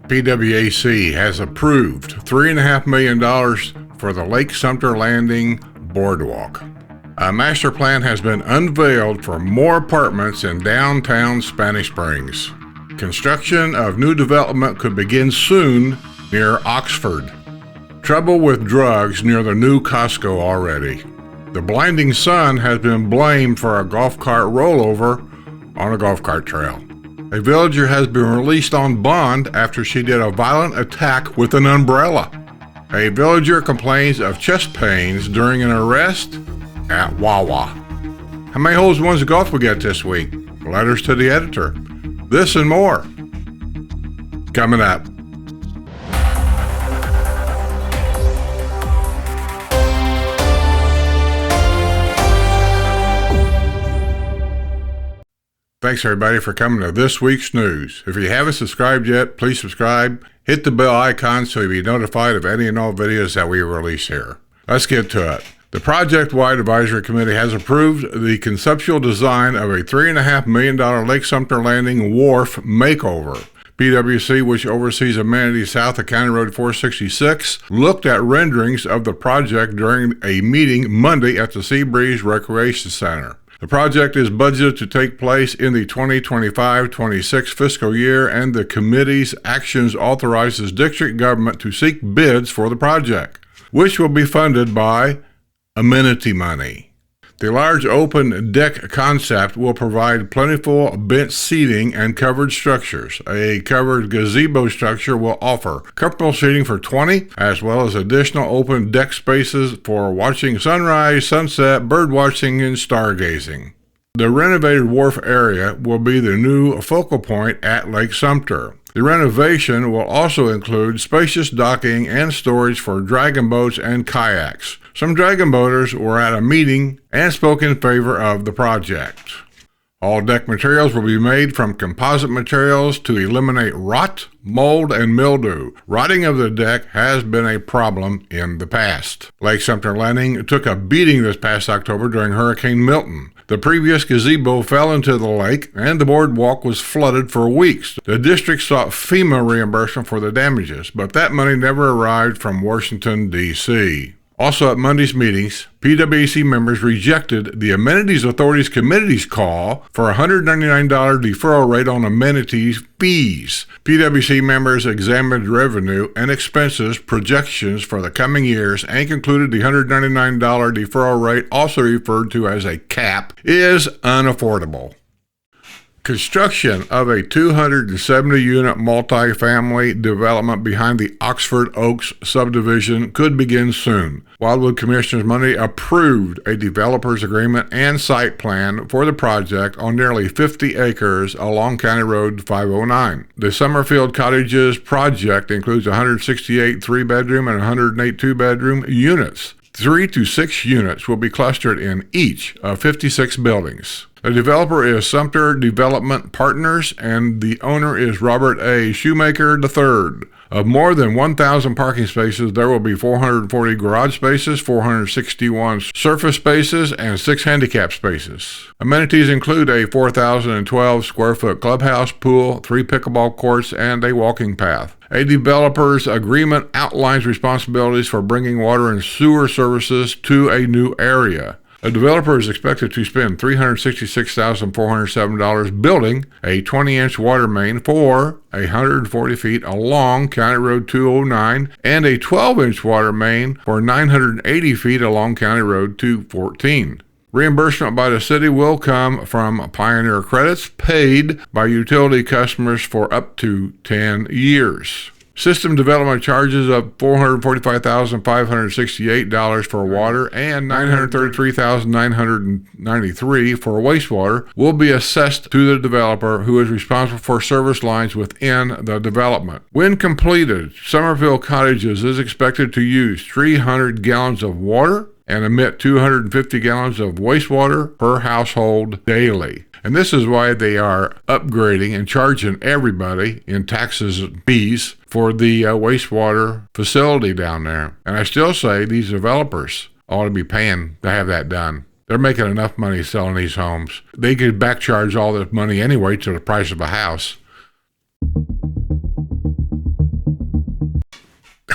PWAC has approved $3.5 million for the Lake Sumter Landing Boardwalk. A master plan has been unveiled for more apartments in downtown Spanish Springs. Construction of new development could begin soon near Oxford. Trouble with drugs near the new Costco already. The blinding sun has been blamed for a golf cart rollover on a golf cart trail. A villager has been released on bond after she did a violent attack with an umbrella. A villager complains of chest pains during an arrest at Wawa. How many holes in one's golf we get this week? Letters to the editor. This and more coming up. Thanks everybody for coming to this week's news. If you haven't subscribed yet, please subscribe. Hit the bell icon so you'll be notified of any and all videos that we release here. Let's get to it. The project-wide advisory committee has approved the conceptual design of a $3.5 million Lake Sumter Landing wharf makeover. PWC, which oversees amenities south of County Road 466, looked at renderings of the project during a meeting Monday at the Seabreeze Recreation Center. The project is budgeted to take place in the 2025-26 fiscal year, and the committee's actions authorizes district government to seek bids for the project, which will be funded by amenity money. The large open deck concept will provide plentiful bench seating and covered structures. A covered gazebo structure will offer comfortable seating for 20, as well as additional open deck spaces for watching sunrise, sunset, bird watching, and stargazing. The renovated wharf area will be the new focal point at Lake Sumter. The renovation will also include spacious docking and storage for dragon boats and kayaks. Some dragon boaters were at a meeting and spoke in favor of the project. All deck materials will be made from composite materials to eliminate rot, mold, and mildew. Rotting of the deck has been a problem in the past. Lake Sumter Landing took a beating this past October during Hurricane Milton. The previous gazebo fell into the lake, and the boardwalk was flooded for weeks. The district sought FEMA reimbursement for the damages, but that money never arrived from Washington, D.C. Also at Monday's meetings, PWC members rejected the Amenities Authority's committee's call for a $199 deferral rate on amenities fees. PWC members examined revenue and expenses projections for the coming years and concluded the $199 deferral rate, also referred to as a cap, is unaffordable. Construction of a 270-unit multifamily development behind the Oxford Oaks subdivision could begin soon. Wildwood Commissioners Monday approved a developer's agreement and site plan for the project on nearly 50 acres along County Road 509. The Summerfield Cottages project includes 168 three-bedroom and 108 two-bedroom units. 3 to 6 units will be clustered in each of 56 buildings. The developer is Sumter Development Partners, and the owner is Robert A. Shoemaker III. Of more than 1,000 parking spaces, there will be 440 garage spaces, 461 surface spaces, and 6 handicap spaces. Amenities include a 4,012 square foot clubhouse, pool, 3 pickleball courts, and a walking path. A developer's agreement outlines responsibilities for bringing water and sewer services to a new area. A developer is expected to spend $366,407 building a 20-inch water main for 140 feet along County Road 209 and a 12-inch water main for 980 feet along County Road 214. Reimbursement by the city will come from Pioneer credits paid by utility customers for up to 10 years. System development charges of $445,568 for water and $933,993 for wastewater will be assessed to the developer, who is responsible for service lines within the development. When completed, Summerfield Cottages is expected to use 300 gallons of water and emit 250 gallons of wastewater per household daily. And this is why they are upgrading and charging everybody in taxes and fees for the wastewater facility down there. And I still say these developers ought to be paying to have that done. They're making enough money selling these homes. They could back charge all this money anyway to the price of a house.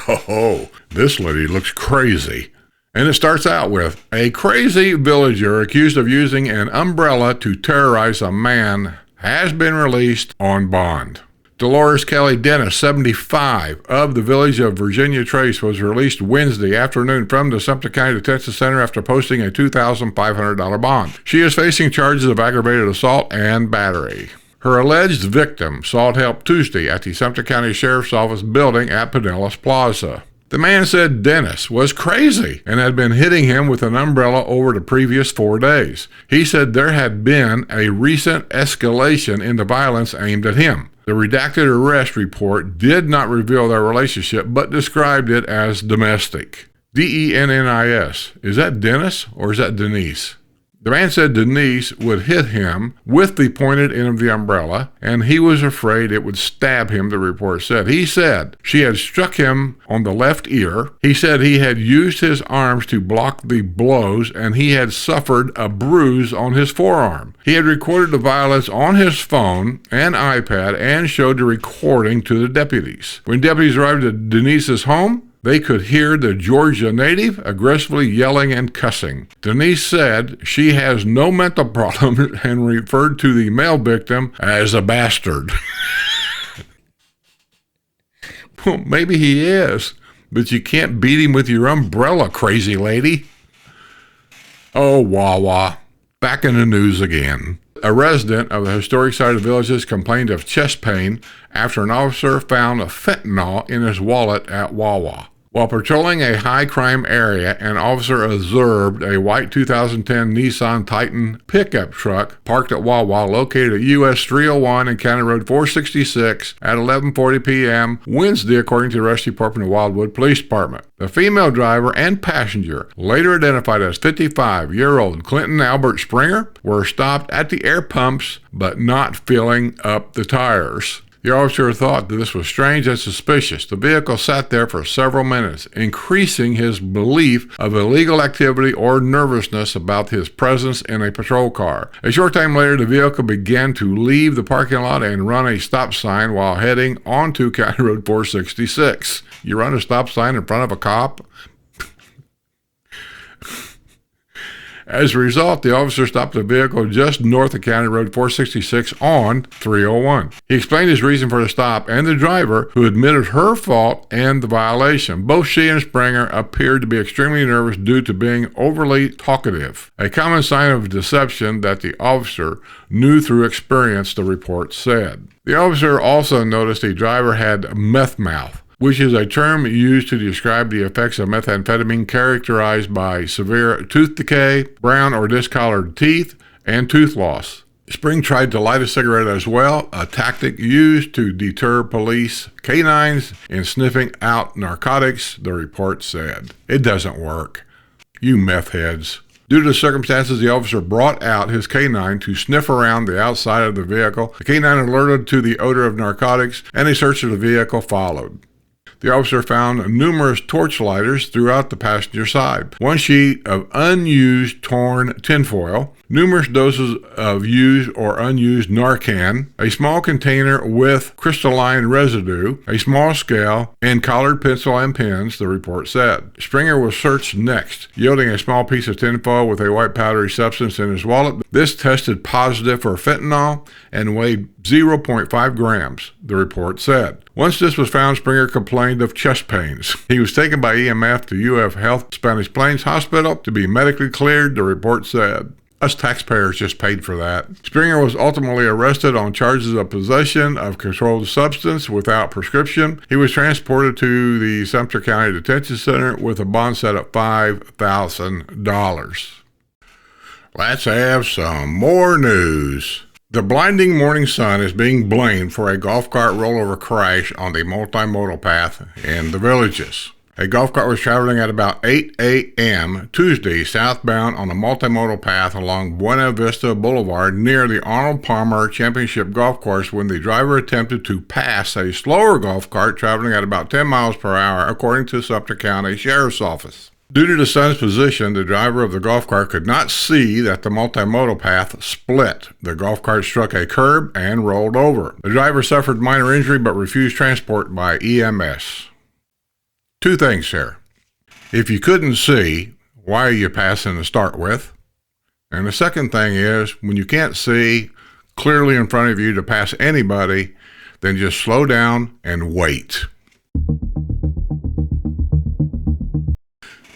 Oh, this lady looks crazy. And it starts out with, a crazy villager accused of using an umbrella to terrorize a man has been released on bond. Dolores Kelly Dennis, 75, of the village of Virginia Trace, was released Wednesday afternoon from the Sumter County Detention Center after posting a $2,500 bond. She is facing charges of aggravated assault and battery. Her alleged victim sought help Tuesday at the Sumter County Sheriff's Office building at Pinellas Plaza. The man said Dennis was crazy and had been hitting him with an umbrella over the previous 4 days. He said there had been a recent escalation in the violence aimed at him. The redacted arrest report did not reveal their relationship, but described it as domestic. Dennis. Is that Dennis or is that Denise? The man said Denise would hit him with the pointed end of the umbrella, and he was afraid it would stab him, the report said. He said she had struck him on the left ear. He said he had used his arms to block the blows, and he had suffered a bruise on his forearm. He had recorded the violence on his phone and iPad and showed the recording to the deputies. When deputies arrived at Denise's home, they could hear the Georgia native aggressively yelling and cussing. Denise said she has no mental problems and referred to the male victim as a bastard. Well, maybe he is, but you can't beat him with your umbrella, crazy lady. Oh, Wawa. Back in the news again. A resident of the historic site of the villages complained of chest pain after an officer found a fentanyl in his wallet at Wawa. While patrolling a high-crime area, an officer observed a white 2010 Nissan Titan pickup truck parked at Wawa located at US 301 and County Road 466 at 11:40 p.m. Wednesday, according to the Rush Department of Wildwood Police Department. The female driver and passenger, later identified as 55-year-old Clinton Albert Springer, were stopped at the air pumps but not filling up the tires. The officer thought that this was strange and suspicious. The vehicle sat there for several minutes, increasing his belief of illegal activity or nervousness about his presence in a patrol car. A short time later, the vehicle began to leave the parking lot and run a stop sign while heading onto County Road 466. You run a stop sign in front of a cop? As a result, the officer stopped the vehicle just north of County Road 466 on 301. He explained his reason for the stop and the driver, who admitted her fault and the violation. Both she and Springer appeared to be extremely nervous due to being overly talkative, a common sign of deception that the officer knew through experience, the report said. The officer also noticed the driver had meth mouth, which is a term used to describe the effects of methamphetamine characterized by severe tooth decay, brown or discolored teeth, and tooth loss. Spring tried to light a cigarette as well, a tactic used to deter police canines in sniffing out narcotics, the report said. It doesn't work. You meth heads. Due to the circumstances, the officer brought out his canine to sniff around the outside of the vehicle. The canine alerted to the odor of narcotics, and a search of the vehicle followed. The officer found numerous torch lighters throughout the passenger side, one sheet of unused torn tinfoil, numerous doses of used or unused Narcan, a small container with crystalline residue, a small scale, and colored pencil and pens, the report said. Springer was searched next, yielding a small piece of tinfoil with a white powdery substance in his wallet. This tested positive for fentanyl and weighed 0.5 grams, the report said. Once this was found, Springer complained of chest pains. He was taken by EMF to UF Health Spanish Plains Hospital to be medically cleared, the report said. Us taxpayers just paid for that. Springer was ultimately arrested on charges of possession of controlled substance without prescription. He was transported to the Sumter County Detention Center with a bond set at $5,000. Let's have some more news. The blinding morning sun is being blamed for a golf cart rollover crash on the multimodal path in the villages. A golf cart was traveling at about 8 a.m. Tuesday southbound on a multimodal path along Buena Vista Boulevard near the Arnold Palmer Championship Golf Course when the driver attempted to pass a slower golf cart traveling at about 10 miles per hour, according to Sumter County Sheriff's Office. Due to the sun's position, the driver of the golf cart could not see that the multimodal path split. The golf cart struck a curb and rolled over. The driver suffered minor injury but refused transport by EMS. Two things here. If you couldn't see, why are you passing to start with? And the second thing is, when you can't see clearly in front of you to pass anybody, then just slow down and wait.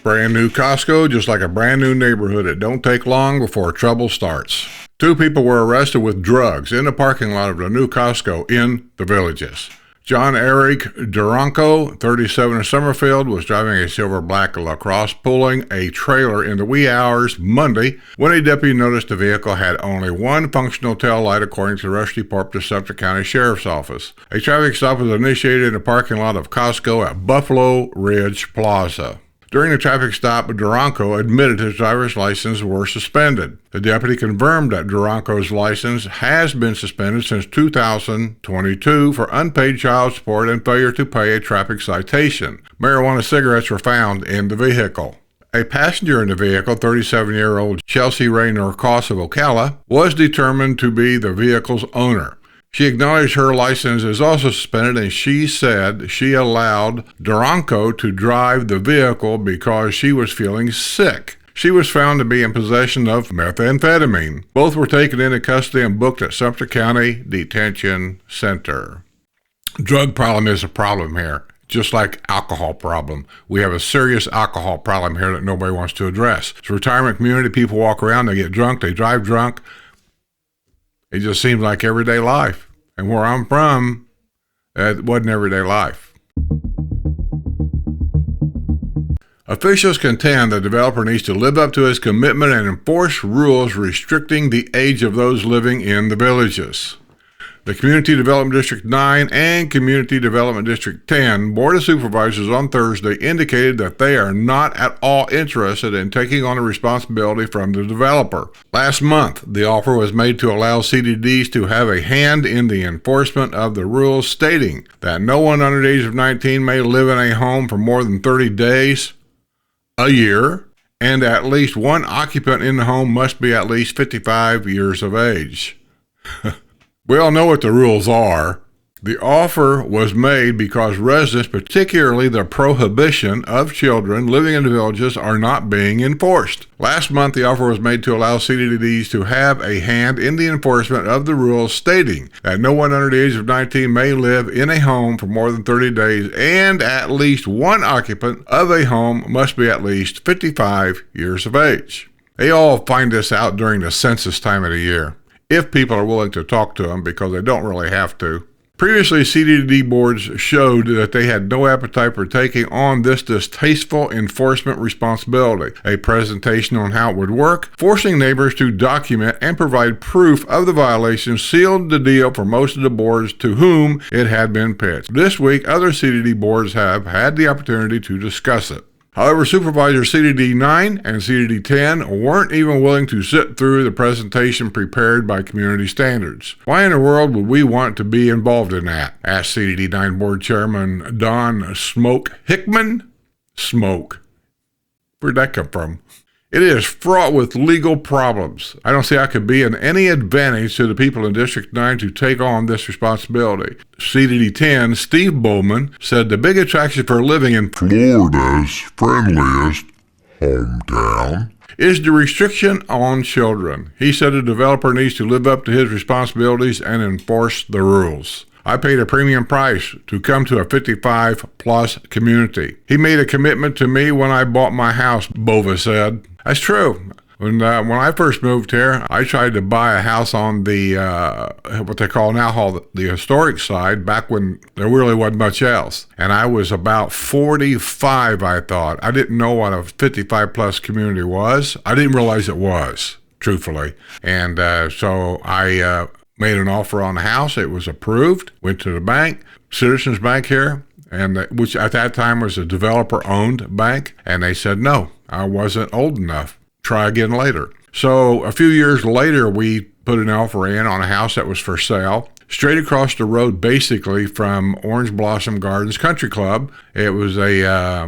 Brand new Costco, just like a brand new neighborhood. It don't take long before trouble starts. Two people were arrested with drugs in the parking lot of the new Costco in the Villages. John Eric Duranko, 37 of Summerfield, was driving a silver black LaCrosse, pulling a trailer in the wee hours Monday when a deputy noticed the vehicle had only one functional tail light, according to the rush report to Sumter County Sheriff's Office. A traffic stop was initiated in the parking lot of Costco at Buffalo Ridge Plaza. During the traffic stop, Duranko admitted his driver's license were suspended. The deputy confirmed that Duranko's license has been suspended since 2022 for unpaid child support and failure to pay a traffic citation. Marijuana cigarettes were found in the vehicle. A passenger in the vehicle, 37-year-old Chelsea Raynor Coss of Ocala, was determined to be the vehicle's owner. She acknowledged her license is also suspended, and she said she allowed Duranko to drive the vehicle because she was feeling sick. She was found to be in possession of methamphetamine. Both were taken into custody and booked at Sumter County Detention Center. Drug problem is a problem here, just like alcohol problem. We have a serious alcohol problem here that nobody wants to address. It's a retirement community. People walk around, they get drunk, they drive drunk. It just seems like everyday life. And where I'm from, it wasn't everyday life. Officials contend the developer needs to live up to his commitment and enforce rules restricting the age of those living in the Villages. The Community Development District 9 and Community Development District 10 Board of Supervisors on Thursday indicated that they are not at all interested in taking on the responsibility from the developer. Last month, the offer was made to allow CDDs to have a hand in the enforcement of the rules, stating that no one under the age of 19 may live in a home for more than 30 days, a year, and at least one occupant in the home must be at least 55 years of age. We all know what the rules are. The offer was made because residents, particularly the prohibition of children living in the Villages, are not being enforced. Last month, the offer was made to allow CDDs to have a hand in the enforcement of the rules, stating that no one under the age of 19 may live in a home for more than 30 days, and at least one occupant of a home must be at least 55 years of age. They all find this out during the census time of the year, if people are willing to talk to them, because they don't really have to. Previously, CDD boards showed that they had no appetite for taking on this distasteful enforcement responsibility. A presentation on how it would work, forcing neighbors to document and provide proof of the violation, sealed the deal for most of the boards to whom it had been pitched. This week, other CDD boards have had the opportunity to discuss it. However, Supervisors CDD 9 and CDD 10 weren't even willing to sit through the presentation prepared by Community Standards. Why in the world would we want to be involved in that? Asked CDD 9 Board Chairman Don Smoke Hickman. Smoke. Where'd that come from? It is fraught with legal problems. I don't see how it could be in any advantage to the people in District 9 to take on this responsibility. CDD 10, Steve Bowman, said the big attraction for living in Florida's friendliest hometown is the restriction on children. He said the developer needs to live up to his responsibilities and enforce the rules. I paid a premium price to come to a 55-plus community. He made a commitment to me when I bought my house, Bova said. That's true. When I first moved here, I tried to buy a house on the, what they call now the historic side, back when there really wasn't much else. And I was about 45, I thought. I didn't know what a 55-plus community was. I didn't realize it was, truthfully. And so I made an offer on the house. It was approved. Went to the bank, Citizens Bank here, and which at that time was a developer-owned bank. And they said, no, I wasn't old enough. Try again later. So a few years later, we put an offer in on a house that was for sale, straight across the road, basically from Orange Blossom Gardens Country Club. It was a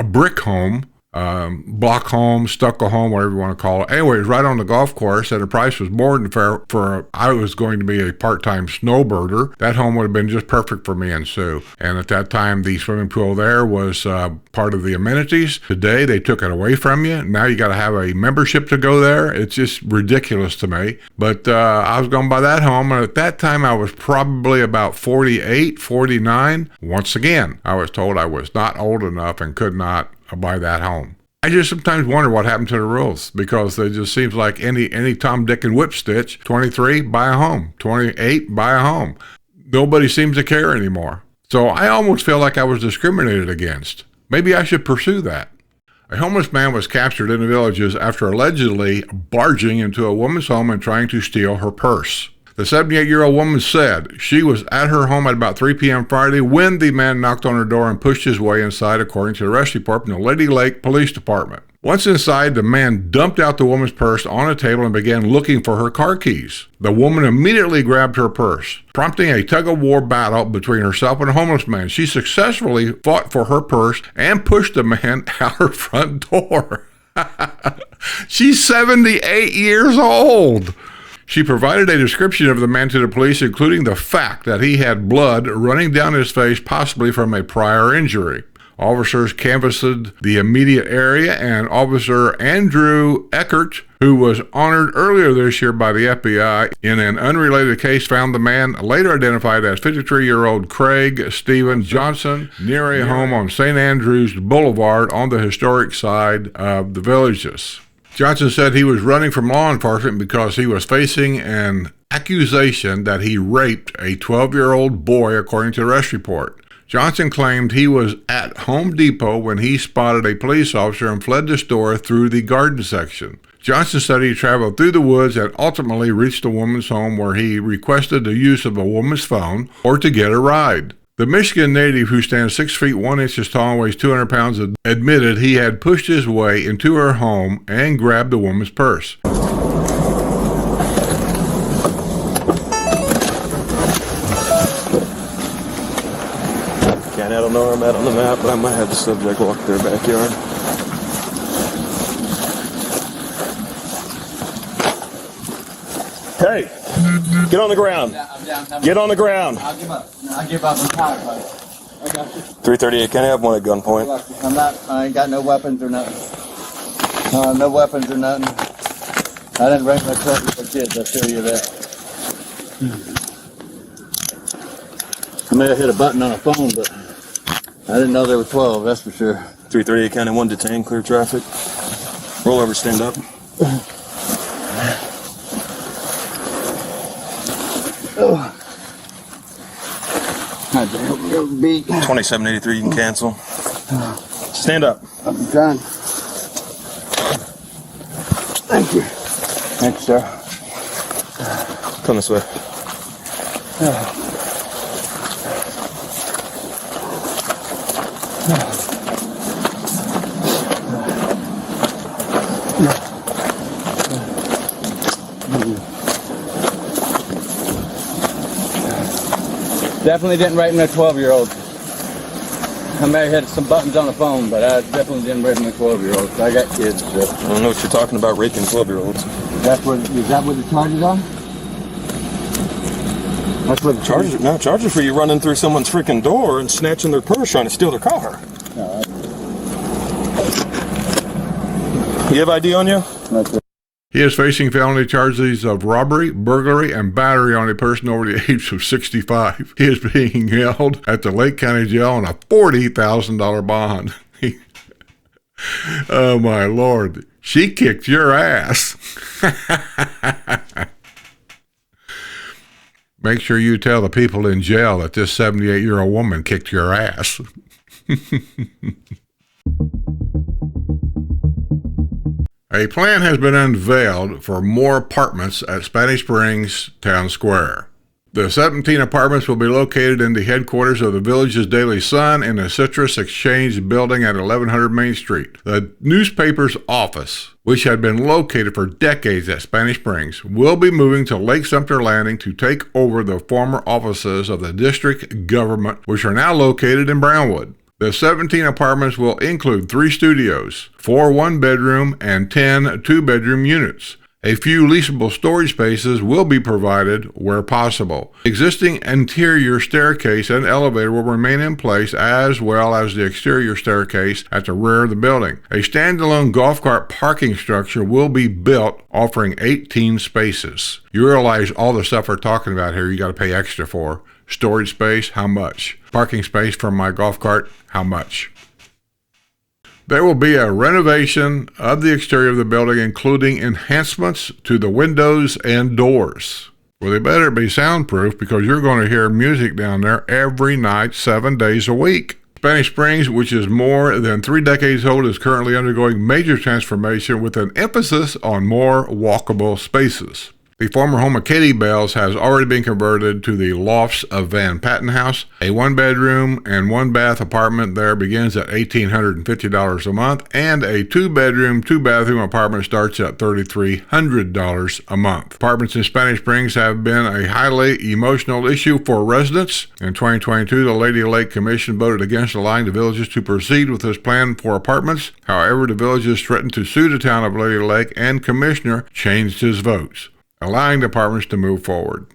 brick home block home, stucco home, whatever you want to call it. Anyway, it was right on the golf course, and the price was more than fair for, I was going to be a part-time snowbirder. That home would have been just perfect for me and Sue. And at that time, the swimming pool there was part of the amenities. Today, they took it away from you. Now you got to have a membership to go there. It's just ridiculous to me. But I was going to buy that home, and at that time, I was probably about 48, 49. Once again, I was told I was not old enough and could not buy that home. I just sometimes wonder what happened to the rules, because it just seems like any Tom, Dick, and Whip stitch, 23, buy a home, 28, buy a home. Nobody seems to care anymore. So I almost feel like I was discriminated against. Maybe I should pursue that. A homeless man was captured in the Villages after allegedly barging into a woman's home and trying to steal her purse. The 78-year-old woman said she was at her home at about 3 p.m. Friday when the man knocked on her door and pushed his way inside, according to the arrest report from the Lady Lake Police Department. Once inside, the man dumped out the woman's purse on a table and began looking for her car keys. The woman immediately grabbed her purse, prompting a tug-of-war battle between herself and the homeless man. She successfully fought for her purse and pushed the man out her front door. She's 78 years old. She provided a description of the man to the police, including the fact that he had blood running down his face, possibly from a prior injury. Officers canvassed the immediate area, and Officer Andrew Eckert, who was honored earlier this year by the FBI in an unrelated case, found the man, later identified as 53-year-old Craig Stephen Johnson, near a home on St. Andrews Boulevard on the historic side of the Villages. Johnson said he was running from law enforcement because he was facing an accusation that he raped a 12-year-old boy, according to the arrest report. Johnson claimed he was at Home Depot when he spotted a police officer and fled the store through the garden section. Johnson said he traveled through the woods and ultimately reached a woman's home where he requested the use of a woman's phone or to get a ride. The Michigan native, who stands 6 feet 1 inches tall and weighs 200 pounds, admitted he had pushed his way into her home and grabbed the woman's purse. I don't know where I'm at on the map, but I might have the subject walk their backyard. Hey, get on the ground. Get on the ground. I'll give up. I'll give up. I'm tired, buddy. I got you. 338, can I have one at gunpoint? I ain't got no weapons or nothing. No weapons or nothing. I didn't rent my truck for kids, I'll tell you that. I may have hit a button on a phone, but I didn't know there were 12, that's for sure. 338, County 1, detain, clear traffic. Roll over, stand up. Oh. I hope you're beat. 2783, you can cancel. Stand up. I'm trying. Thank you. Thank you, sir. Come this way. Definitely didn't rape my 12-year-old. I may have hit some buttons on the phone, but I definitely didn't rape my 12-year-old. I got kids, so. I don't know what you're talking about, raping 12-year-olds. Is that what the charges are? That's what the charges are? No, charges for you running through someone's freaking door and snatching their purse trying to steal their car. No, you have ID on you? that's it. He is facing felony charges of robbery, burglary, and battery on a person over the age of 65. He is being held at the Lake County Jail on a $40,000 bond. Oh, my Lord. She kicked your ass. Make sure you tell the people in jail that this 78-year-old woman kicked your ass. A plan has been unveiled for more apartments at Spanish Springs Town Square. The 17 apartments will be located in the headquarters of the Village's Daily Sun in the Citrus Exchange building at 1100 Main Street. The newspaper's office, which had been located for decades at Spanish Springs, will be moving to Lake Sumter Landing to take over the former offices of the district government, which are now located in Brownwood. The 17 apartments will include 3 studios, 4 one-bedroom, and 10 two-bedroom units. A few leasable storage spaces will be provided where possible. The existing interior staircase and elevator will remain in place, as well as the exterior staircase at the rear of the building. A standalone golf cart parking structure will be built, offering 18 spaces. You realize all the stuff we're talking about here you got to pay extra for. Storage space, how much? Parking space for my golf cart, how much? There will be a renovation of the exterior of the building, including enhancements to the windows and doors. Well, they better be soundproof because you're going to hear music down there every night, 7 days a week. Spanish Springs, which is more than 3 decades old, is currently undergoing major transformation with an emphasis on more walkable spaces. The former home of Katie Bell's has already been converted to the lofts of Van Patten House. A 1-bedroom and 1-bath apartment there begins at $1,850 a month, and a 2-bedroom, 2-bathroom apartment starts at $3,300 a month. Apartments in Spanish Springs have been a highly emotional issue for residents. In 2022, the Lady Lake Commission voted against allowing the villages to proceed with this plan for apartments. However, the villages threatened to sue the town of Lady Lake, and Commissioner changed his votes, allowing the apartments to move forward.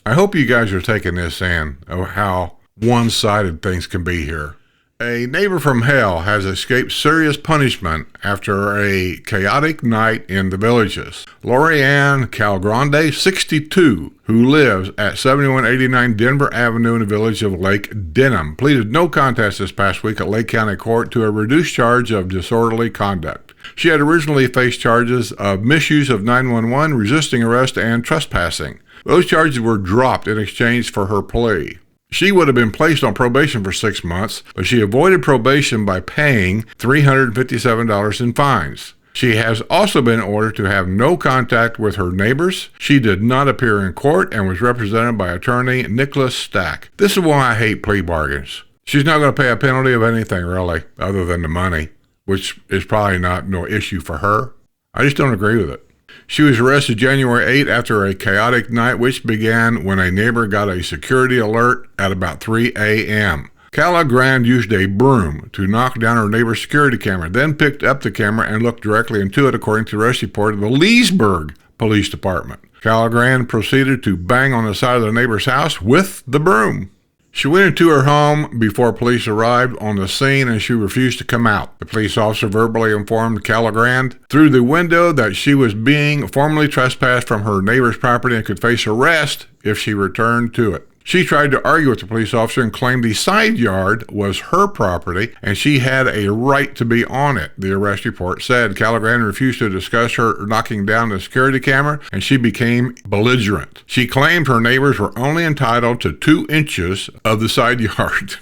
I hope you guys are taking this in, of how one-sided things can be here. A neighbor from hell has escaped serious punishment after a chaotic night in the villages. Lori Ann Calgrande, 62, who lives at 7189 Denver Avenue in the village of Lake Denham, pleaded no contest this past week at Lake County Court to a reduced charge of disorderly conduct. She had originally faced charges of misuse of 911, resisting arrest, and trespassing. Those charges were dropped in exchange for her plea. She would have been placed on probation for 6 months, but she avoided probation by paying $357 in fines. She has also been ordered to have no contact with her neighbors. She did not appear in court and was represented by attorney Nicholas Stack. This is why I hate plea bargains. She's not going to pay a penalty of anything, really, other than the money, which is probably no issue for her. I just don't agree with it. She was arrested January 8 after a chaotic night, which began when a neighbor got a security alert at about 3 a.m. Calla Grand used a broom to knock down her neighbor's security camera, then picked up the camera and looked directly into it, according to the arrest report of the Leesburg Police Department. Calla Grand proceeded to bang on the side of the neighbor's house with the broom. She went into her home before police arrived on the scene, and she refused to come out. The police officer verbally informed Calla Grand through the window that she was being formally trespassed from her neighbor's property and could face arrest if she returned to it. She tried to argue with the police officer and claimed the side yard was her property and she had a right to be on it, the arrest report said. Calla Grand refused to discuss her knocking down the security camera, and she became belligerent. She claimed her neighbors were only entitled to 2 inches of the side yard.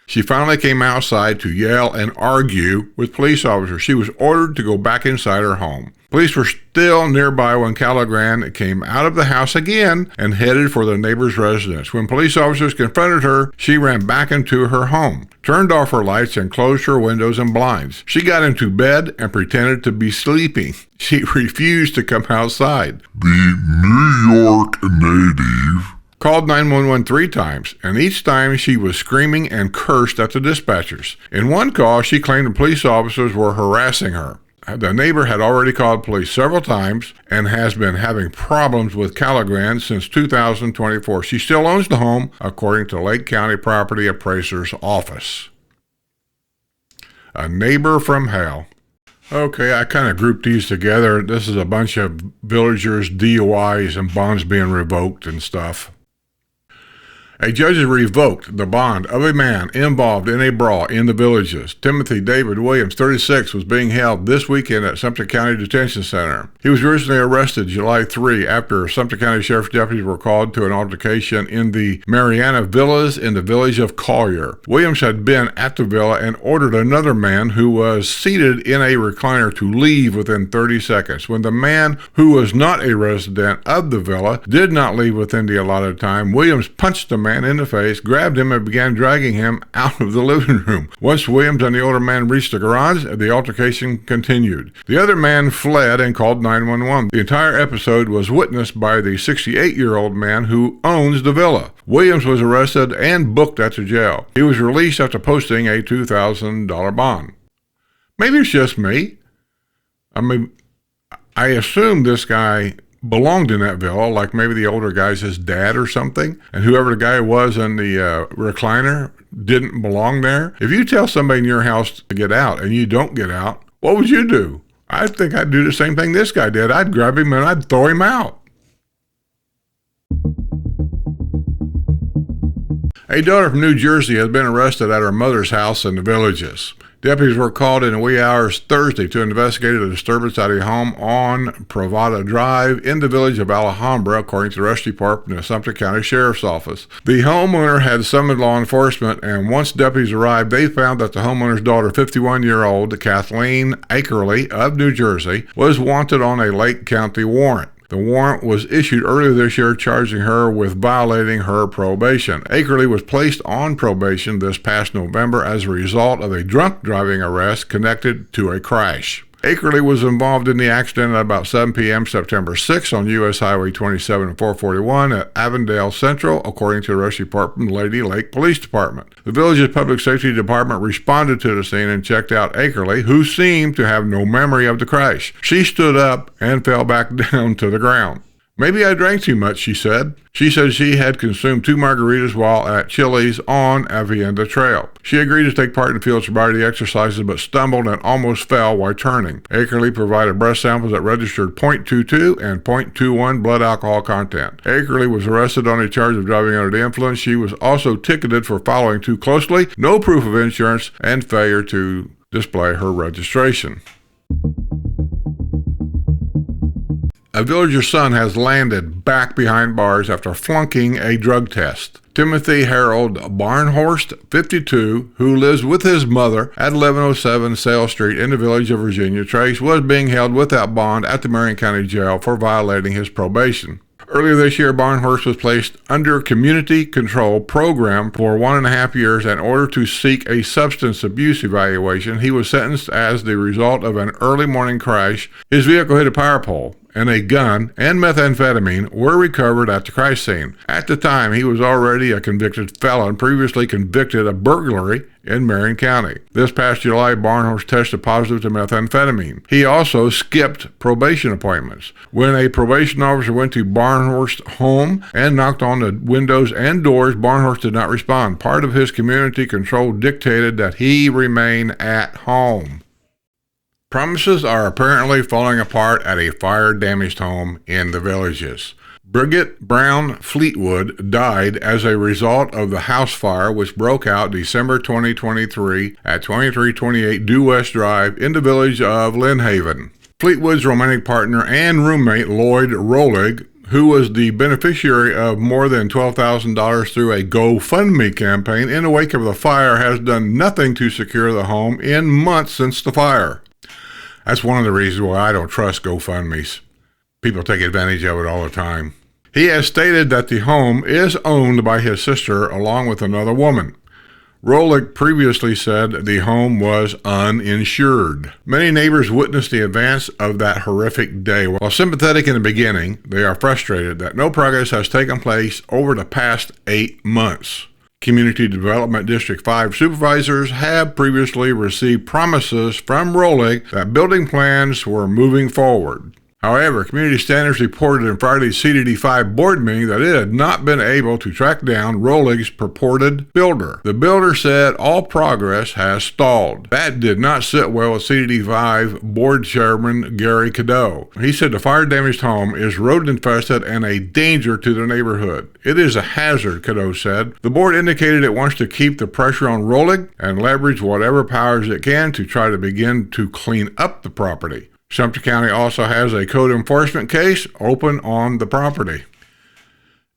She finally came outside to yell and argue with police officers. She was ordered to go back inside her home. Police were still nearby when Calla Grand came out of the house again and headed for the neighbor's residence. When police officers confronted her, she ran back into her home, turned off her lights, and closed her windows and blinds. She got into bed and pretended to be sleeping. She refused to come outside. The New York native Called 911 3 times, and each time she was screaming and cursed at the dispatchers. In one call, she claimed the police officers were harassing her. The neighbor had already called police several times and has been having problems with Calla Grand since 2024. She still owns the home, according to Lake County Property Appraiser's office. A neighbor from hell. Okay, I kind of grouped these together. This is a bunch of villagers, DUIs, and bonds being revoked and stuff. A judge has revoked the bond of a man involved in a brawl in the villages. Timothy David Williams, 36, was being held this weekend at Sumter County Detention Center. He was originally arrested July 3 after Sumter County Sheriff's deputies were called to an altercation in the Mariana Villas in the village of Collier. Williams had been at the villa and ordered another man who was seated in a recliner to leave within 30 seconds. When the man, who was not a resident of the villa, did not leave within the allotted time, Williams punched the man in the face, grabbed him, and began dragging him out of the living room. Once Williams and the older man reached the garage, the altercation continued. The other man fled and called 911. The entire episode was witnessed by the 68-year-old man who owns the villa. Williams was arrested and booked at the jail. He was released after posting a $2,000 bond. Maybe it's just me. I assume this guy belonged in that villa, like maybe the older guy's his dad or something, and whoever the guy was in the recliner didn't belong there. If you tell somebody in your house to get out and you don't get out, what would you do? I think I'd do the same thing this guy did. I'd grab him and I'd throw him out. A daughter from New Jersey has been arrested at her mother's house in the Villages. Deputies were called in the wee hours Thursday to investigate a disturbance at a home on Pravada Drive in the village of Alhambra, according to the Rush Department and the Sumter County Sheriff's Office. The homeowner had summoned law enforcement, and once deputies arrived, they found that the homeowner's daughter, 51-year-old Kathleen Akerley of New Jersey, was wanted on a Lake County warrant. The warrant was issued earlier this year, charging her with violating her probation. Akerley was placed on probation this past November as a result of a drunk driving arrest connected to a crash. Akerley was involved in the accident at about 7 p.m. September 6 on U.S. Highway 27 and 441 at Avondale Central, according to the Rush Department and Lady Lake Police Department. The village's Public Safety Department responded to the scene and checked out Akerley, who seemed to have no memory of the crash. She stood up and fell back down to the ground. "Maybe I drank too much," she said. She said she had consumed 2 margaritas while at Chili's on Avienda Trail. She agreed to take part in field sobriety exercises but stumbled and almost fell while turning. Akerley provided breath samples that registered .22 and .21 blood alcohol content. Akerley was arrested on a charge of driving under the influence. She was also ticketed for following too closely, no proof of insurance, and failure to display her registration. A villager's son has landed back behind bars after flunking a drug test. Timothy Harold Barnhorst, 52, who lives with his mother at 1107 Sale Street in the village of Virginia Trace, was being held without bond at the Marion County Jail for violating his probation. Earlier this year, Barnhorst was placed under community control program for 1.5 years in order to seek a substance abuse evaluation. He was sentenced as the result of an early morning crash. His vehicle hit a power pole, and a gun and methamphetamine were recovered at the crash scene. At the time, he was already a convicted felon, previously convicted of burglary in Marion County. This past July, Barnhorst tested positive to methamphetamine. He also skipped probation appointments. When a probation officer went to Barnhorst's home and knocked on the windows and doors, Barnhorst did not respond. Part of his community control dictated that he remain at home. Promises are apparently falling apart at a fire-damaged home in the Villages. Bridget Brown Fleetwood died as a result of the house fire which broke out December 2023 at 2328 Due West Drive in the village of Lynnhaven. Fleetwood's romantic partner and roommate Lloyd Rolig, who was the beneficiary of more than $12,000 through a GoFundMe campaign in the wake of the fire, has done nothing to secure the home in months since the fire. That's one of the reasons why I don't trust GoFundMes. People take advantage of it all the time. He has stated that the home is owned by his sister along with another woman. Rolig previously said the home was uninsured. Many neighbors witnessed the advance of that horrific day. While sympathetic in the beginning, they are frustrated that no progress has taken place over the past 8 months. Community Development District 5 supervisors have previously received promises from Rolig that building plans were moving forward. However, Community Standards reported in Friday's CDD5 board meeting that it had not been able to track down Rolig's purported builder. The builder said all progress has stalled. That did not sit well with CDD5 board chairman Gary Cadeau. He said the fire-damaged home is rodent-infested and a danger to the neighborhood. It is a hazard, Cadeau said. The board indicated it wants to keep the pressure on Rolig and leverage whatever powers it can to try to begin to clean up the property. Sumter County also has a code enforcement case open on the property.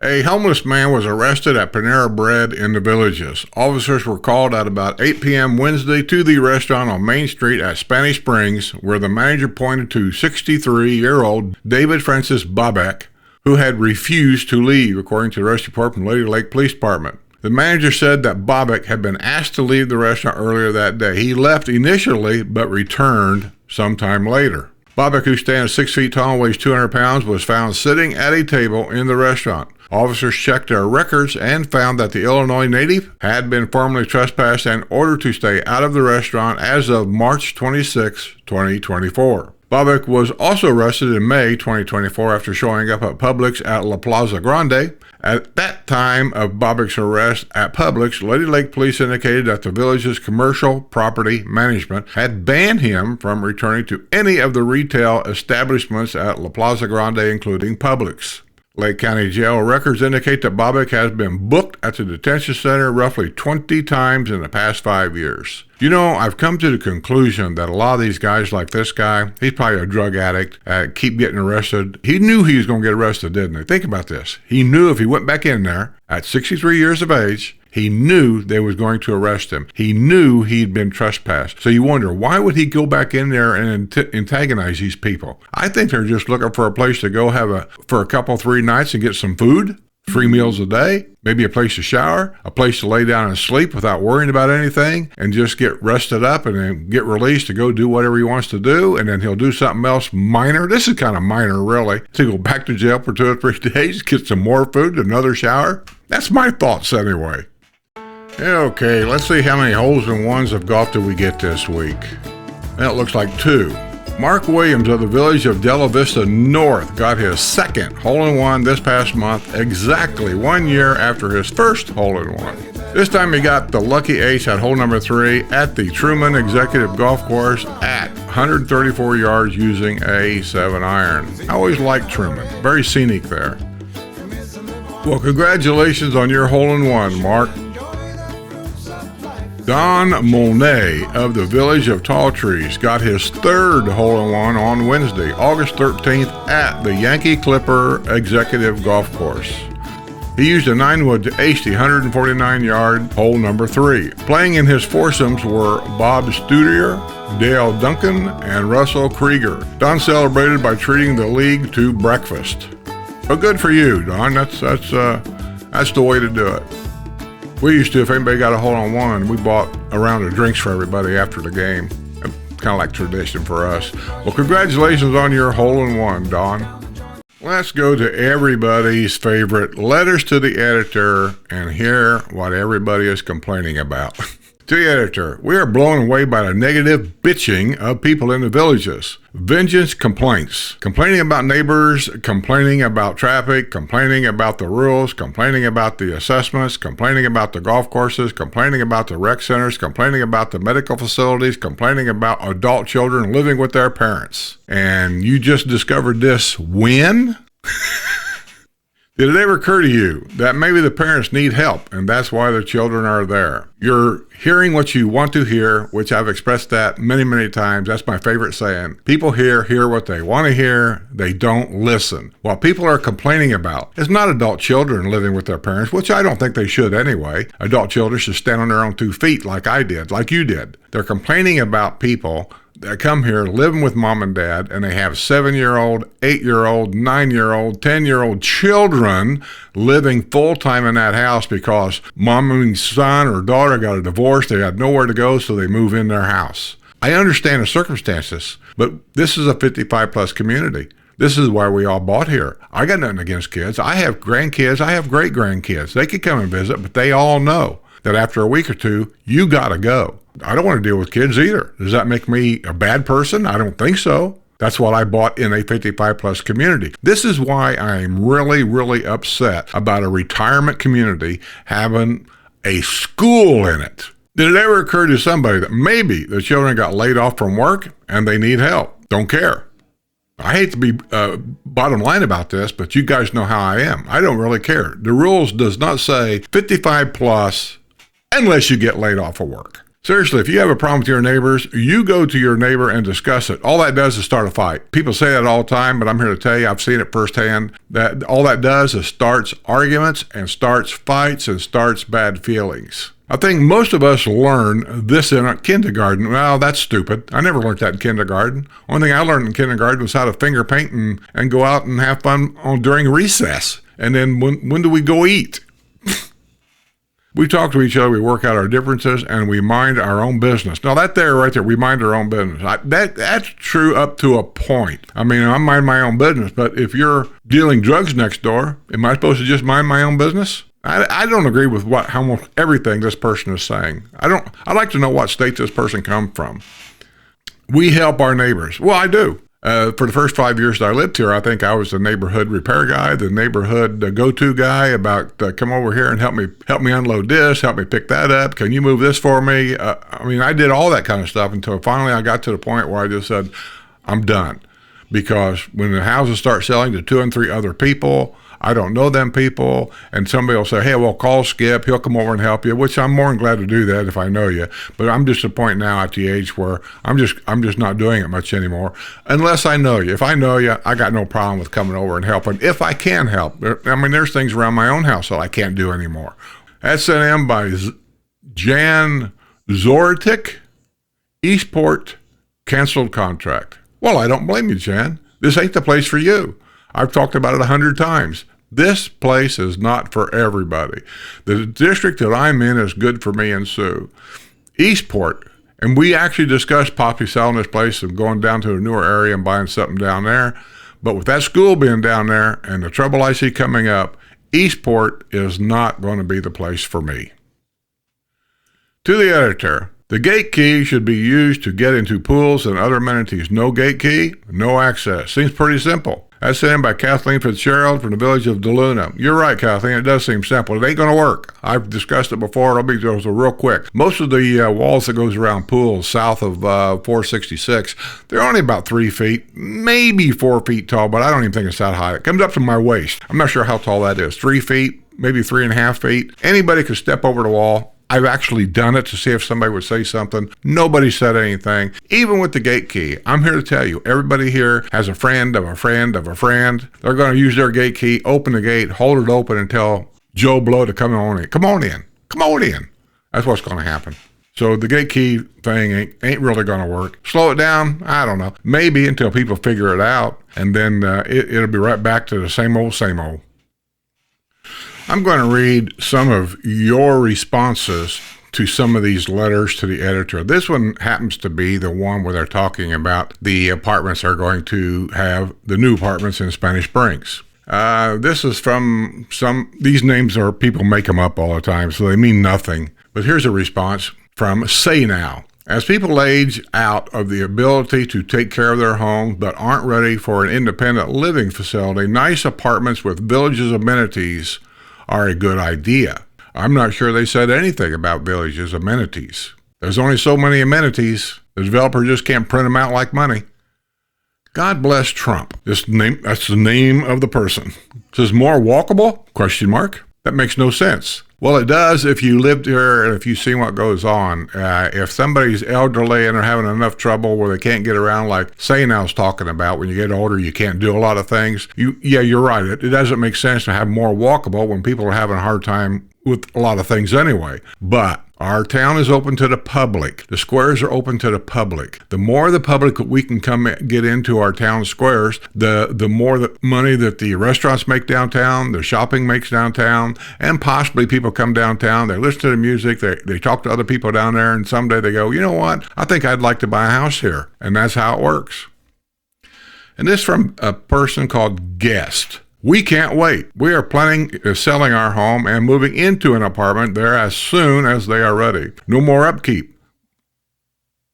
A homeless man was arrested at Panera Bread in the Villages. Officers were called at about 8 p.m. Wednesday to the restaurant on Main Street at Spanish Springs, where the manager pointed to 63-year-old David Francis Bobek, who had refused to leave, according to the arrest report from Lady Lake Police Department. The manager said that Bobbitt had been asked to leave the restaurant earlier that day. He left initially, but returned sometime later. Bobbitt, who stands 6 feet tall and weighs 200 pounds, was found sitting at a table in the restaurant. Officers checked their records and found that the Illinois native had been formally trespassed and ordered to stay out of the restaurant as of March 26, 2024. Bobbitt was also arrested in May 2024 after showing up at Publix at La Plaza Grande. At that time of Bobbitt's arrest at Publix, Lady Lake Police indicated that the village's commercial property management had banned him from returning to any of the retail establishments at La Plaza Grande, including Publix. Lake County Jail records indicate that Bobbitt has been booked at the detention center roughly 20 times in the past 5 years. You know, I've come to the conclusion that a lot of these guys like this guy, he's probably a drug addict, keep getting arrested. He knew he was going to get arrested, didn't he? Think about this. He knew if he went back in there at 63 years of age, he knew they was going to arrest him. He knew he'd been trespassed. So you wonder, why would he go back in there and antagonize these people? I think they're just looking for a place to go for a couple, 3 nights and get some food, 3 meals a day, maybe a place to shower, a place to lay down and sleep without worrying about anything, and just get rested up and then get released to go do whatever he wants to do, and then he'll do something else minor. This is kind of minor, really, to go back to jail for 2 or 3 days, get some more food, another shower. That's my thoughts anyway. Okay, let's see how many holes in ones of golf did we get this week. That looks like 2. Mark Williams of the village of Della Vista North got his second hole-in-one this past month, exactly 1 year after his first hole-in-one. This time he got the lucky ace at hole number 3 at the Truman Executive Golf Course at 134 yards using a 7-iron. I always liked Truman. Very scenic there. Well, congratulations on your hole-in-one, Mark. Don Molnay of the village of Tall Trees got his third hole-in-one on Wednesday, August 13th at the Yankee Clipper Executive Golf Course. He used a 9-wood to ace the 149-yard hole number 3. Playing in his foursomes were Bob Studier, Dale Duncan, and Russell Krieger. Don celebrated by treating the league to breakfast. But good for you, Don. That's the way to do it. We used to, if anybody got a hole-in-one, we bought a round of drinks for everybody after the game. Kind of like tradition for us. Well, congratulations on your hole-in-one, Don. Let's go to everybody's favorite letters to the editor and hear what everybody is complaining about. To the editor, we are blown away by the negative bitching of people in the villages. Vengeance complaints. Complaining about neighbors, complaining about traffic, complaining about the rules, complaining about the assessments, complaining about the golf courses, complaining about the rec centers, complaining about the medical facilities, complaining about adult children living with their parents. And you just discovered this when? Did it ever occur to you that maybe the parents need help and that's why the children are there? You're hearing what you want to hear, which I've expressed that many, many times. That's my favorite saying. People hear what they want to hear. They don't listen. What people are complaining about is not adult children living with their parents, which I don't think they should anyway. Adult children should stand on their own 2 feet like I did, like you did. They're complaining about people that come here living with mom and dad, and they have 7-year-old, 8-year-old, 9-year-old, 10-year-old children living full-time in that house because mom and son or daughter got a divorce. They had nowhere to go, so they move in their house. I understand the circumstances, but this is a 55-plus community. This is why we all bought here. I got nothing against kids. I have grandkids. I have great-grandkids. They could come and visit, but they all know that after a week or two, you got to go. I don't want to deal with kids either. Does that make me a bad person? I don't think so. That's what I bought in a 55-plus community. This is why I'm really, really upset about a retirement community having a school in it. Did it ever occur to somebody that maybe the children got laid off from work and they need help? Don't care. I hate to be bottom line about this, but you guys know how I am. I don't really care. The rules does not say 55 plus unless you get laid off of work. Seriously, if you have a problem with your neighbors, you go to your neighbor and discuss it. All that does is start a fight. People say that all the time, but I'm here to tell you, I've seen it firsthand, that all that does is starts arguments and starts fights and starts bad feelings. I think most of us learn this in kindergarten. Well, that's stupid. I never learned that in kindergarten. Only thing I learned in kindergarten was how to finger paint and go out and have fun during recess. And then when do we go eat? We talk to each other, we work out our differences, and we mind our own business. Now, right there, we mind our own business. That's true up to a point. I mean, I mind my own business, but if you're dealing drugs next door, am I supposed to just mind my own business? I don't agree with how everything this person is saying. I'd like to know what state this person come from. We help our neighbors. Well, I do. For the first 5 years that I lived here, I think I was the neighborhood repair guy, the neighborhood go-to guy about come over here and help me unload this, help me pick that up. Can you move this for me? I mean, I did all that kind of stuff until finally I got to the point where I just said, I'm done. Because when the houses start selling to 2 and 3 other people, I don't know them people, and somebody will say, hey, well, call Skip. He'll come over and help you, which I'm more than glad to do that if I know you. But I'm just at a point now at the age where I'm just not doing it much anymore unless I know you. If I know you, I got no problem with coming over and helping if I can help. I mean, there's things around my own house that I can't do anymore. That's sent in by Jan Zoritik, Eastport, canceled contract. Well, I don't blame you, Jan. This ain't the place for you. I've talked about it 100 times. This place is not for everybody. The district that I'm in is good for me and Sue. Eastport, and we actually discussed possibly selling this place and going down to a newer area and buying something down there. But with that school being down there and the trouble I see coming up, Eastport is not going to be the place for me. To the editor, the gate key should be used to get into pools and other amenities. No gate key, no access. Seems pretty simple. That's sent in by Kathleen Fitzgerald from the village of DeLuna. You're right, Kathleen. It does seem simple. It ain't going to work. I've discussed it before. It'll be just real quick. Most of the walls that goes around pools south of 466, they're only about 3 feet, maybe 4 feet tall, but I don't even think it's that high. It comes up to my waist. I'm not sure how tall that is. 3 feet, maybe 3.5 feet. Anybody could step over the wall. I've actually done it to see if somebody would say something. Nobody said anything. Even with the gate key, I'm here to tell you, everybody here has a friend of a friend of a friend. They're going to use their gate key, open the gate, hold it open and tell Joe Blow to come on in. Come on in. Come on in. That's what's going to happen. So the gate key thing ain't really going to work. Slow it down? I don't know. Maybe until people figure it out, and then it'll be right back to the same old, same old. I'm going to read some of your responses to some of these letters to the editor. This one happens to be the one where they're talking about the apartments they're going to have, the new apartments in Spanish Springs. This is from these names are people make them up all the time, so they mean nothing. But here's a response from Say Now. As people age out of the ability to take care of their homes but aren't ready for an independent living facility, nice apartments with villages amenities are a good idea. I'm not sure they said anything about villages amenities. There's only so many amenities. The developer just can't print them out like money. God bless Trump. That's the name of the person. It says more walkable? ? That makes no sense. Well, it does if you lived here and if you've seen what goes on. If somebody's elderly and they're having enough trouble where they can't get around, like Saynow's talking about, when you get older, you can't do a lot of things. You're right. It doesn't make sense to have more walkable when people are having a hard time with a lot of things anyway. But our town is open to the public. The squares are open to the public. The more the public we can get into our town squares, the more the money that the restaurants make downtown, the shopping makes downtown, and possibly people come downtown, they listen to the music, they talk to other people down there, and someday they go, you know what, I think I'd like to buy a house here. And that's how it works. And this from a person called Guest. We can't wait. We are planning of selling our home and moving into an apartment there as soon as they are ready. No more upkeep.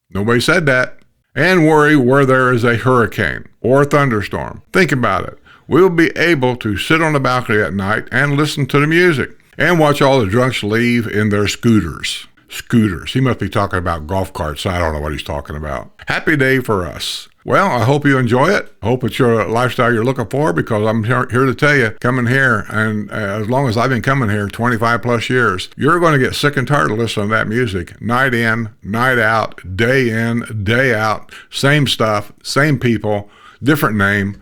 Nobody said that. And worry where there is a hurricane or a thunderstorm. Think about it. We will be able to sit on the balcony at night and listen to the music and watch all the drunks leave in their scooters. Scooters. He must be talking about golf carts. I don't know what he's talking about. Happy day for us. Well, I hope you enjoy it. I hope it's your lifestyle you're looking for, because I'm here to tell you, coming here, and as long as I've been coming here, 25 plus years, you're going to get sick and tired of listening to that music. Night in, night out, day in, day out, same stuff, same people, different name.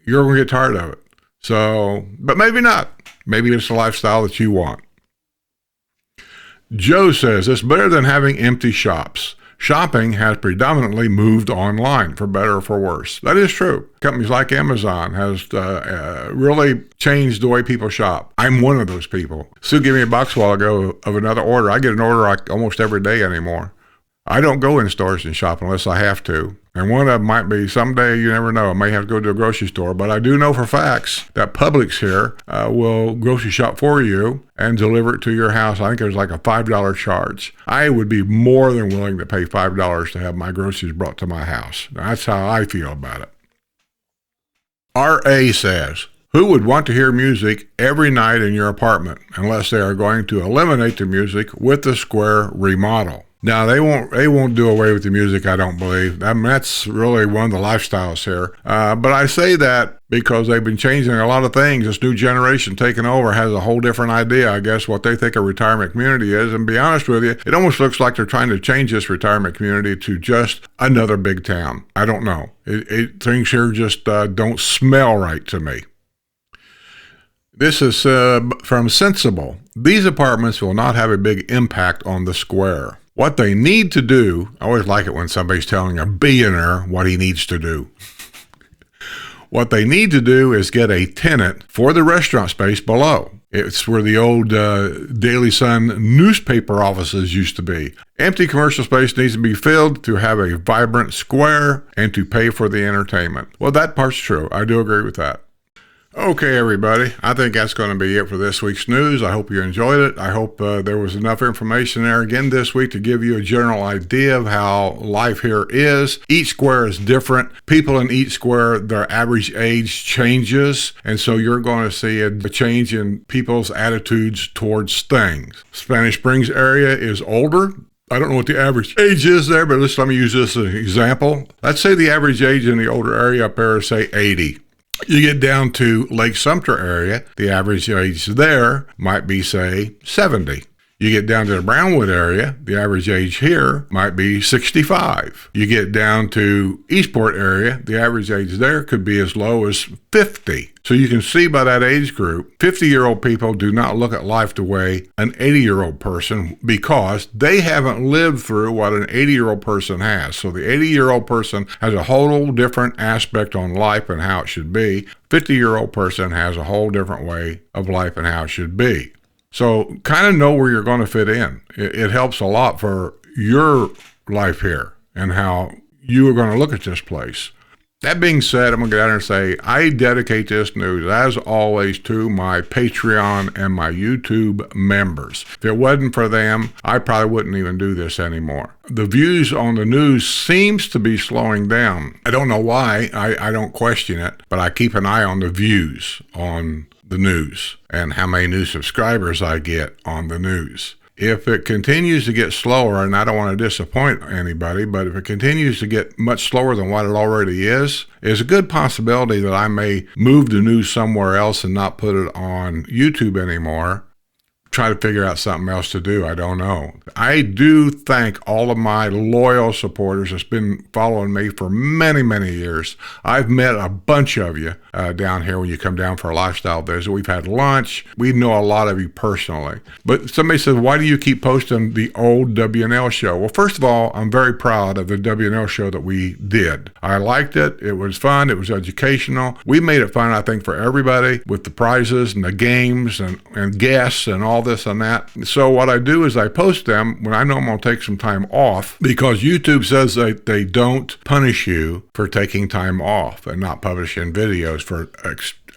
You're going to get tired of it. So, but maybe not. Maybe it's the lifestyle that you want. Joe says it's better than having empty shops. Shopping has predominantly moved online, for better or for worse. That is true. Companies like Amazon has really changed the way people shop. I'm one of those people. Sue gave me a box a while ago of another order. I get an order like almost every day anymore. I don't go in stores and shop unless I have to. And one of them might be someday, you never know, I may have to go to a grocery store. But I do know for facts that Publix here will grocery shop for you and deliver it to your house. I think there's like a $5 charge. I would be more than willing to pay $5 to have my groceries brought to my house. That's how I feel about it. R.A. says, who would want to hear music every night in your apartment unless they are going to eliminate the music with the square remodel? Now, they won't do away with the music, I don't believe. I mean, that's really one of the lifestyles here. But I say that because they've been changing a lot of things. This new generation taking over has a whole different idea, I guess, what they think a retirement community is. And to be honest with you, it almost looks like they're trying to change this retirement community to just another big town. I don't know. Things here just don't smell right to me. This is from Sensible. These apartments will not have a big impact on the square. What they need to do, I always like it when somebody's telling a billionaire what he needs to do. What they need to do is get a tenant for the restaurant space below. It's where the old Daily Sun newspaper offices used to be. Empty commercial space needs to be filled to have a vibrant square and to pay for the entertainment. Well, that part's true. I do agree with that. Okay, everybody, I think that's going to be it for this week's news. I hope you enjoyed it. I hope there was enough information there again this week to give you a general idea of how life here is. Each square is different. People in each square, their average age changes, and so you're going to see a change in people's attitudes towards things. Spanish Springs area is older. I don't know what the average age is there, but let me use this as an example. Let's say the average age in the older area up there is, say, 80. You get down to Lake Sumter area, the average age there might be, say, 70. You get down to the Brownwood area, the average age here might be 65. You get down to Eastport area, the average age there could be as low as 50. So you can see by that age group, 50-year-old people do not look at life the way an 80-year-old person, because they haven't lived through what an 80-year-old person has. So the 80-year-old person has a whole different aspect on life and how it should be. 50-year-old person has a whole different way of life and how it should be. So kind of know where you're going to fit in. It helps a lot for your life here and how you are going to look at this place. That being said, I'm going to get out there and say I dedicate this news, as always, to my Patreon and my YouTube members. If it wasn't for them, I probably wouldn't even do this anymore. The views on the news seems to be slowing down. I don't know why. I don't question it, but I keep an eye on the views on the news and how many new subscribers I get on the news. If it continues to get slower, and I don't want to disappoint anybody, but if it continues to get much slower than what it already is, there's a good possibility that I may move the news somewhere else and not put it on YouTube anymore. Try to figure out something else to do. I don't know. I do thank all of my loyal supporters that's been following me for many, many years. I've met a bunch of you down here when you come down for a lifestyle visit. We've had lunch. We know a lot of you personally. But somebody says, why do you keep posting the old WNL show? Well, first of all, I'm very proud of the WNL show that we did. I liked it. It was fun. It was educational. We made it fun, I think, for everybody with the prizes and the games and guests and all this and that. So what I do is I post them when I know I'm going to take some time off, because YouTube says that they don't punish you for taking time off and not publishing videos for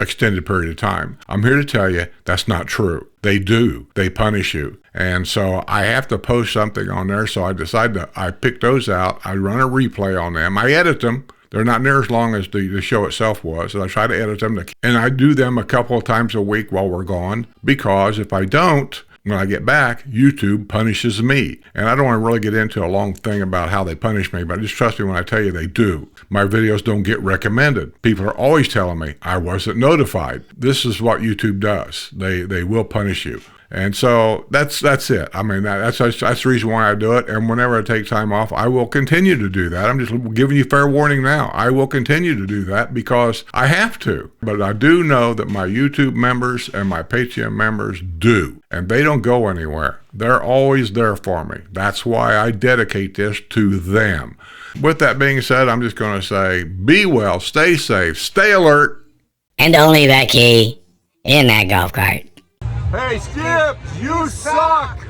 extended period of time. I'm here to tell you that's not true. They do. They punish you. And so I have to post something on there. So I decided I pick those out. I run a replay on them. I edit them. They're not near as long as the show itself was. And I try to edit them. And I do them a couple of times a week while we're gone, because if I don't, when I get back, YouTube punishes me. And I don't want to really get into a long thing about how they punish me, but just trust me when I tell you they do. My videos don't get recommended. People are always telling me I wasn't notified. This is what YouTube does. They will punish you. And so that's it. I mean, that's the reason why I do it. And whenever I take time off, I will continue to do that. I'm just giving you fair warning now. I will continue to do that because I have to. But I do know that my YouTube members and my Patreon members do. And they don't go anywhere. They're always there for me. That's why I dedicate this to them. With that being said, I'm just going to say, be well, stay safe, stay alert. And don't leave that key in that golf cart. Hey, Skip, you suck!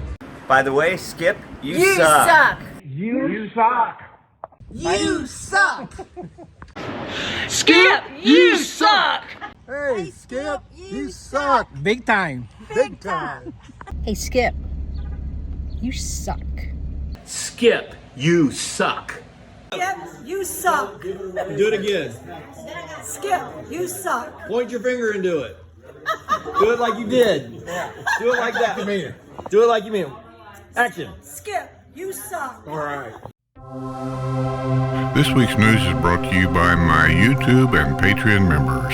By the way, Skip, you suck. You suck! You suck! Skip, you suck! Hey, Skip, you suck! Big time. Big time! Hey, Skip, you suck. Skip, you suck. Skip, you suck. Do it again. Skip, you suck. Point your finger and do it. Do it like you did. Do it like that. Do it like you mean it. Action. Skip, you suck. All right. This week's news is brought to you by my YouTube and Patreon members.